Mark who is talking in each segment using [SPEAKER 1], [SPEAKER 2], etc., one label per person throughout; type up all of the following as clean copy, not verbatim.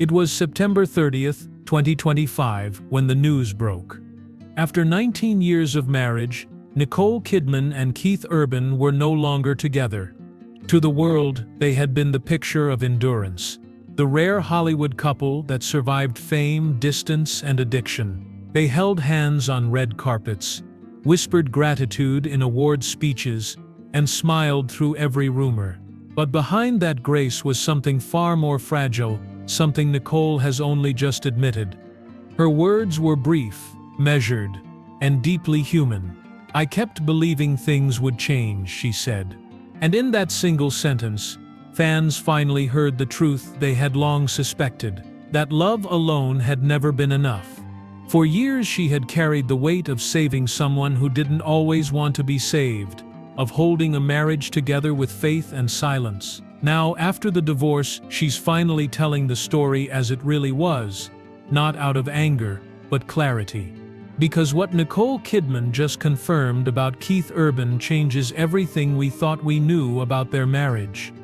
[SPEAKER 1] It was September 30th, 2025, when the news broke. After 19 years of marriage, Nicole Kidman and Keith Urban were no longer together. To the world, they had been the picture of endurance, the rare Hollywood couple that survived fame, distance, and addiction. They held hands on red carpets, whispered gratitude in award speeches, and smiled through every rumor. But behind that grace was something far more fragile, something Nicole has only just admitted. Her words were brief, measured, and deeply human. "I kept believing things would change," she said. And in that single sentence, fans finally heard the truth they had long suspected, that love alone had never been enough. For years she had carried the weight of saving someone who didn't always want to be saved, of holding a marriage together with faith and silence. Now, after the divorce, she's finally telling the story as it really was, not out of anger, but clarity. Because what Nicole Kidman just confirmed about Keith Urban changes everything we thought we knew about their marriage.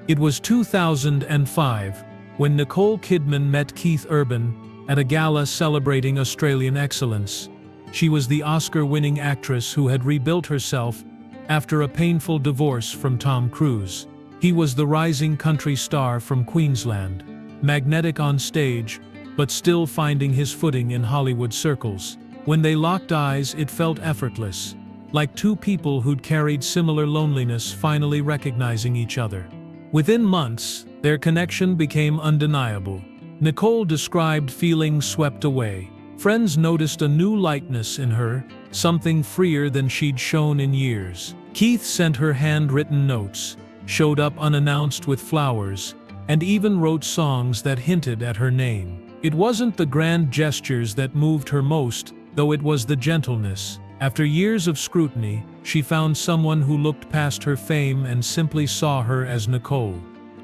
[SPEAKER 1] It was 2005 when Nicole Kidman met Keith Urban at a gala celebrating Australian excellence. She was the Oscar-winning actress who had rebuilt herself after a painful divorce from Tom Cruise. He was the rising country star from Queensland, magnetic on stage, but still finding his footing in Hollywood circles. When they locked eyes, it felt effortless, like two people who'd carried similar loneliness finally recognizing each other. Within months, their connection became undeniable. Nicole described feeling swept away. Friends noticed a new lightness in her, something freer than she'd shown in years. Keith sent her handwritten notes, showed up unannounced with flowers, and even wrote songs that hinted at her name. It wasn't the grand gestures that moved her most, though it was the gentleness. After years of scrutiny, she found someone who looked past her fame and simply saw her as Nicole.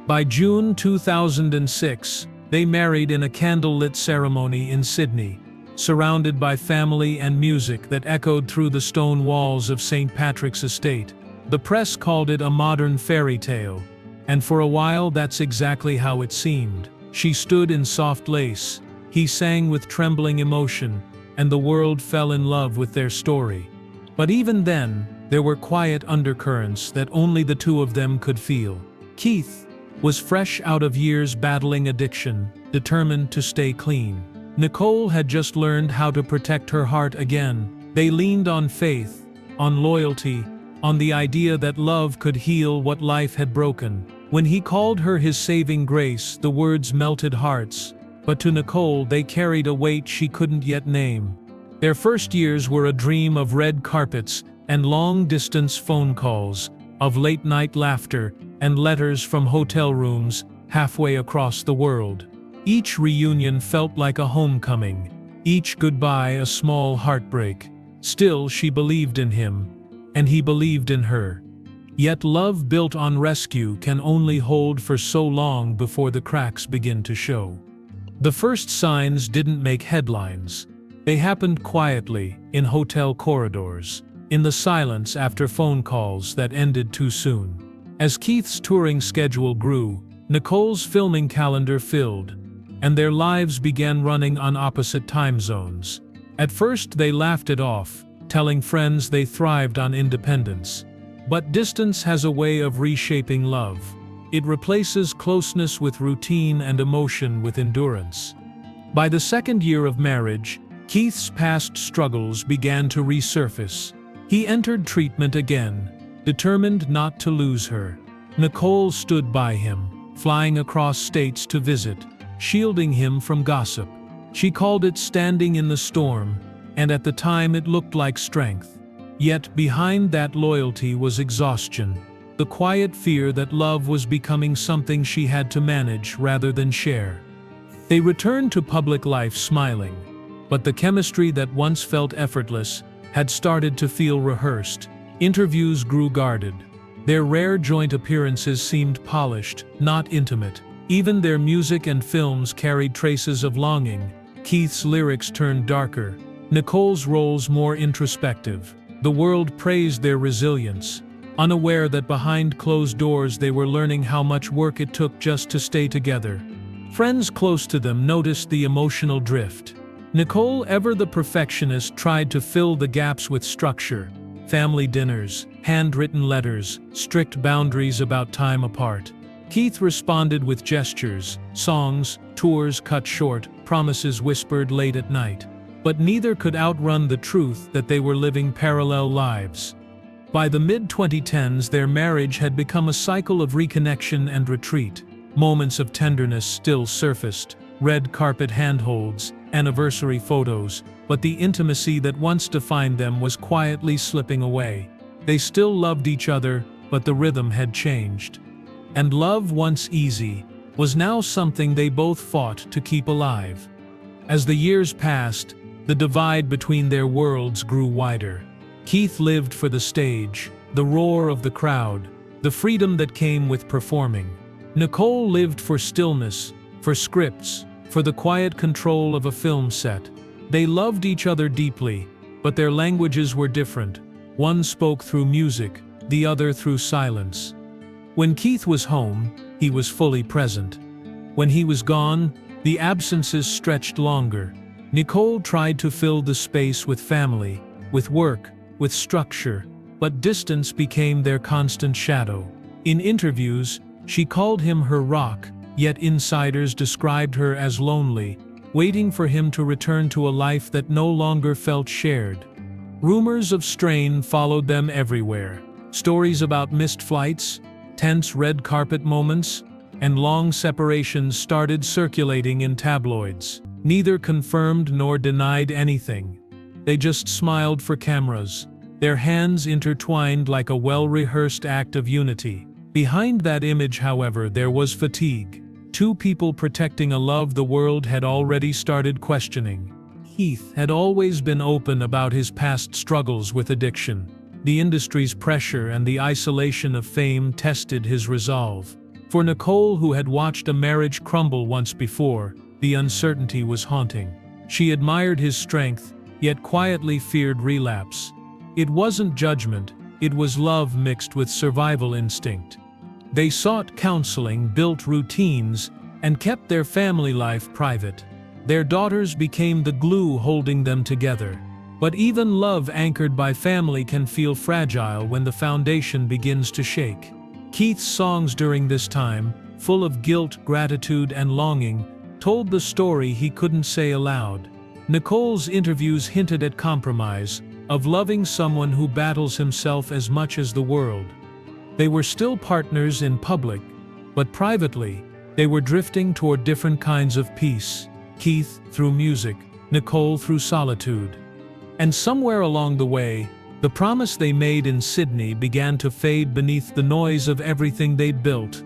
[SPEAKER 1] By June 2006, they married in a candlelit ceremony in Sydney, surrounded by family and music that echoed through the stone walls of St. Patrick's Estate. The press called it a modern fairy tale, and for a while that's exactly how it seemed. She stood in soft lace, he sang with trembling emotion, and the world fell in love with their story. But even then, there were quiet undercurrents that only the two of them could feel. Keith was fresh out of years battling addiction, determined to stay clean. Nicole had just learned how to protect her heart again. They leaned on faith, on loyalty, on the idea that love could heal what life had broken. When he called her his saving grace, the words melted hearts, but to Nicole they carried a weight she couldn't yet name. Their first years were a dream of red carpets and long-distance phone calls, of late-night laughter and letters from hotel rooms halfway across the world. Each reunion felt like a homecoming, each goodbye a small heartbreak. Still, she believed in him, and he believed in her. Yet love built on rescue can only hold for so long before the cracks begin to show. The first signs didn't make headlines. They happened quietly, in hotel corridors, in the silence after phone calls that ended too soon. As Keith's touring schedule grew, Nicole's filming calendar filled, and their lives began running on opposite time zones. At first they laughed it off, telling friends they thrived on independence. But distance has a way of reshaping love. It replaces closeness with routine and emotion with endurance. By the second year of marriage, Keith's past struggles began to resurface. He entered treatment again, determined not to lose her. Nicole stood by him, flying across states to visit, shielding him from gossip. She called it standing in the storm, and at the time it looked like strength. Yet behind that loyalty was exhaustion, the quiet fear that love was becoming something she had to manage rather than share. They returned to public life smiling, but the chemistry that once felt effortless had started to feel rehearsed. Interviews grew guarded. Their rare joint appearances seemed polished, not intimate. Even their music and films carried traces of longing. Keith's lyrics turned darker, Nicole's roles more introspective. The world praised their resilience, unaware that behind closed doors they were learning how much work it took just to stay together. Friends close to them noticed the emotional drift. Nicole, ever the perfectionist, tried to fill the gaps with structure: family dinners, handwritten letters, strict boundaries about time apart. Keith responded with gestures, songs, tours cut short, promises whispered late at night. But neither could outrun the truth that they were living parallel lives. By the mid-2010s, their marriage had become a cycle of reconnection and retreat. Moments of tenderness still surfaced: red carpet handholds, anniversary photos, but the intimacy that once defined them was quietly slipping away. They still loved each other, but the rhythm had changed. And love, once easy, was now something they both fought to keep alive. As the years passed, the divide between their worlds grew wider. Keith lived for the stage, the roar of the crowd, the freedom that came with performing. Nicole lived for stillness, for scripts, for the quiet control of a film set. They loved each other deeply, but their languages were different. One spoke through music, the other through silence. When Keith was home, he was fully present. When he was gone, the absences stretched longer. Nicole tried to fill the space with family, with work, with structure, but distance became their constant shadow. In interviews, she called him her rock, yet insiders described her as lonely, waiting for him to return to a life that no longer felt shared. Rumors of strain followed them everywhere. Stories about missed flights, tense red carpet moments, and long separations started circulating in tabloids. Neither confirmed nor denied anything. They just smiled for cameras, their hands intertwined like a well-rehearsed act of unity. Behind that image, however, there was fatigue. Two people protecting a love the world had already started questioning. Keith had always been open about his past struggles with addiction. The industry's pressure and the isolation of fame tested his resolve. For Nicole, who had watched a marriage crumble once before, the uncertainty was haunting. She admired his strength, yet quietly feared relapse. It wasn't judgment, it was love mixed with survival instinct. They sought counseling, built routines, and kept their family life private. Their daughters became the glue holding them together. But even love anchored by family can feel fragile when the foundation begins to shake. Keith's songs during this time, full of guilt, gratitude, and longing, told the story he couldn't say aloud. Nicole's interviews hinted at compromise, of loving someone who battles himself as much as the world. They were still partners in public, but privately, they were drifting toward different kinds of peace. Keith through music, Nicole through solitude. And somewhere along the way, the promise they made in Sydney began to fade beneath the noise of everything they'd built.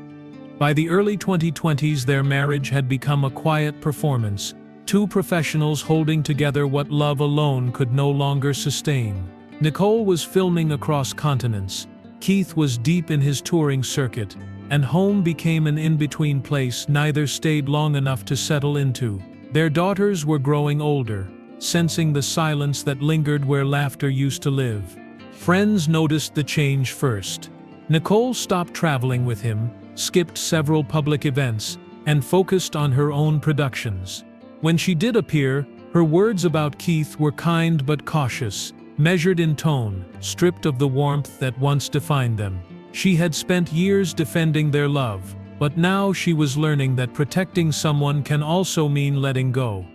[SPEAKER 1] By the early 2020s, their marriage had become a quiet performance, two professionals holding together what love alone could no longer sustain. Nicole was filming across continents. Keith was deep in his touring circuit, and home became an in-between place neither stayed long enough to settle into. Their daughters were growing older, sensing the silence that lingered where laughter used to live. Friends noticed the change first. Nicole stopped traveling with him, skipped several public events, and focused on her own productions. When she did appear, her words about Keith were kind but cautious, measured in tone, stripped of the warmth that once defined them. She had spent years defending their love, but now she was learning that protecting someone can also mean letting go.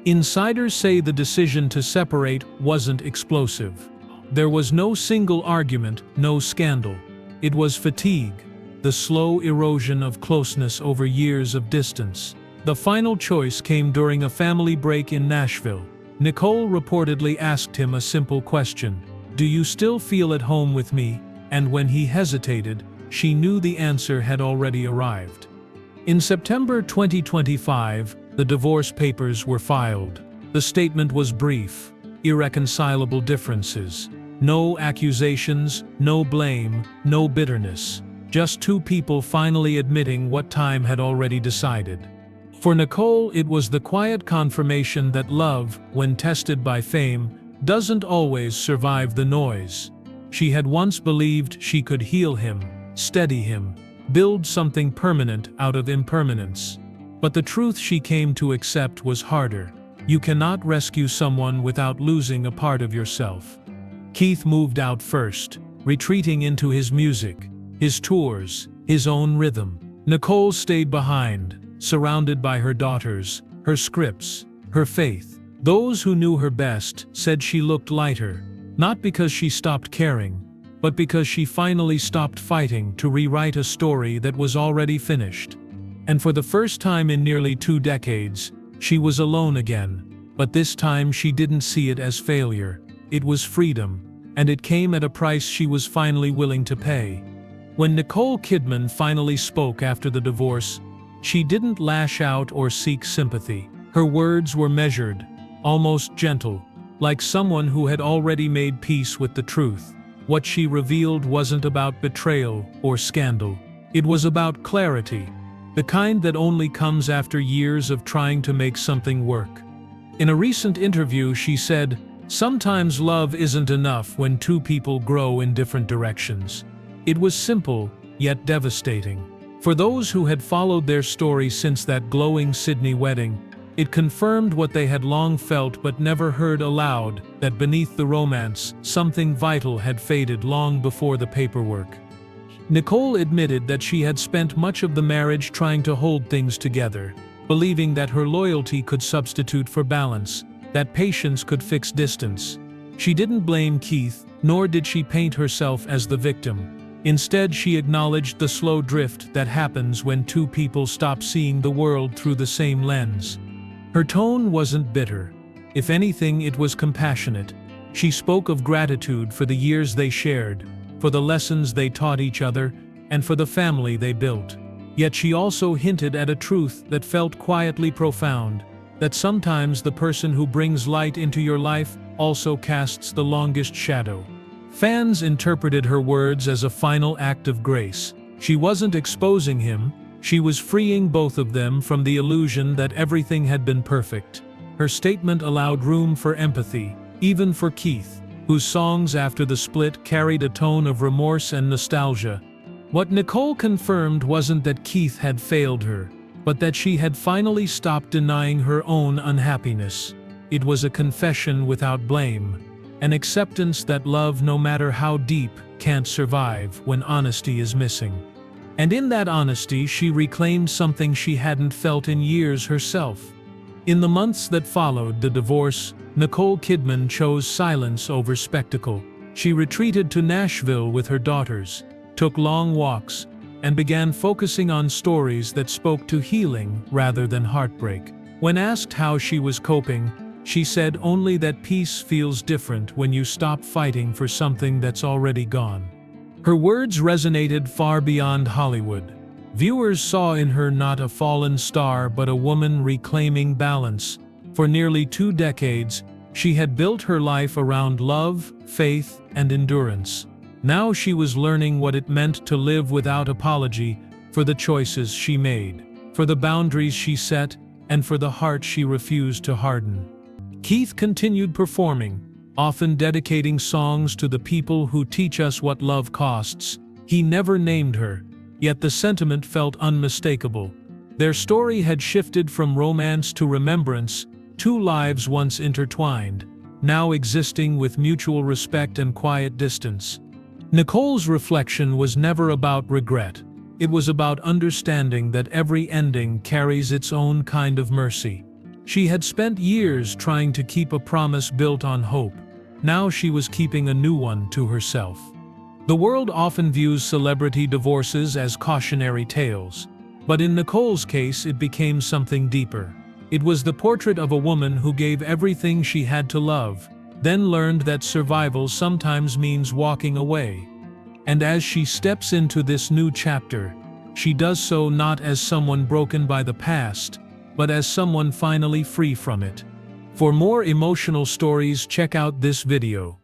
[SPEAKER 1] Insiders say the decision to separate wasn't explosive. There was no single argument, no scandal. It was fatigue, the slow erosion of closeness over years of distance. The final choice came during a family break in Nashville. Nicole reportedly asked him a simple question: "Do you still feel at home with me?" And when he hesitated, she knew the answer had already arrived. In September 2025, the divorce papers were filed. The statement was brief: irreconcilable differences. No accusations, no blame, no bitterness. Just two people finally admitting what time had already decided. For Nicole, it was the quiet confirmation that love, when tested by fame, doesn't always survive the noise. She had once believed she could heal him, steady him, build something permanent out of impermanence. But the truth she came to accept was harder. You cannot rescue someone without losing a part of yourself. Keith moved out first, retreating into his music, his tours, his own rhythm. Nicole stayed behind, surrounded by her daughters, her scripts, her faith. Those who knew her best said she looked lighter, not because she stopped caring, but because she finally stopped fighting to rewrite a story that was already finished. And for the first time in nearly 2 decades, she was alone again. But this time she didn't see it as failure. It was freedom, and it came at a price she was finally willing to pay. When Nicole Kidman finally spoke after the divorce, she didn't lash out or seek sympathy. Her words were measured, almost gentle, like someone who had already made peace with the truth. What she revealed wasn't about betrayal or scandal. It was about clarity, the kind that only comes after years of trying to make something work. In a recent interview, she said, "Sometimes love isn't enough when 2 people grow in different directions." It was simple, yet devastating. For those who had followed their story since that glowing Sydney wedding, it confirmed what they had long felt but never heard aloud, that beneath the romance, something vital had faded long before the paperwork. Nicole admitted that she had spent much of the marriage trying to hold things together, believing that her loyalty could substitute for balance, that patience could fix distance. She didn't blame Keith, nor did she paint herself as the victim. Instead, she acknowledged the slow drift that happens when 2 people stop seeing the world through the same lens. Her tone wasn't bitter. If anything, it was compassionate. She spoke of gratitude for the years they shared, for the lessons they taught each other, and for the family they built. Yet she also hinted at a truth that felt quietly profound, that sometimes the person who brings light into your life also casts the longest shadow. Fans interpreted her words as a final act of grace. She wasn't exposing him, she was freeing both of them from the illusion that everything had been perfect. Her statement allowed room for empathy, even for Keith, whose songs after the split carried a tone of remorse and nostalgia. What Nicole confirmed wasn't that Keith had failed her, but that she had finally stopped denying her own unhappiness. It was a confession without blame, an acceptance that love, no matter how deep, can't survive when honesty is missing. And in that honesty, she reclaimed something she hadn't felt in years herself. In the months that followed the divorce, Nicole Kidman chose silence over spectacle. She retreated to Nashville with her daughters, took long walks, and began focusing on stories that spoke to healing rather than heartbreak. When asked how she was coping, she said only that peace feels different when you stop fighting for something that's already gone. Her words resonated far beyond Hollywood. Viewers saw in her not a fallen star but a woman reclaiming balance. For nearly 2 decades, she had built her life around love, faith, and endurance. Now she was learning what it meant to live without apology for the choices she made, for the boundaries she set, and for the heart she refused to harden. Keith continued performing, often dedicating songs to the people who teach us what love costs. He never named her, yet the sentiment felt unmistakable. Their story had shifted from romance to remembrance, 2 lives once intertwined, now existing with mutual respect and quiet distance. Nicole's reflection was never about regret. It was about understanding that every ending carries its own kind of mercy. She had spent years trying to keep a promise built on hope. Now she was keeping a new one to herself. The world often views celebrity divorces as cautionary tales, but in Nicole's case it became something deeper. It was the portrait of a woman who gave everything she had to love, then learned that survival sometimes means walking away. And as she steps into this new chapter, she does so not as someone broken by the past, but as someone finally free from it. For more emotional stories, check out this video.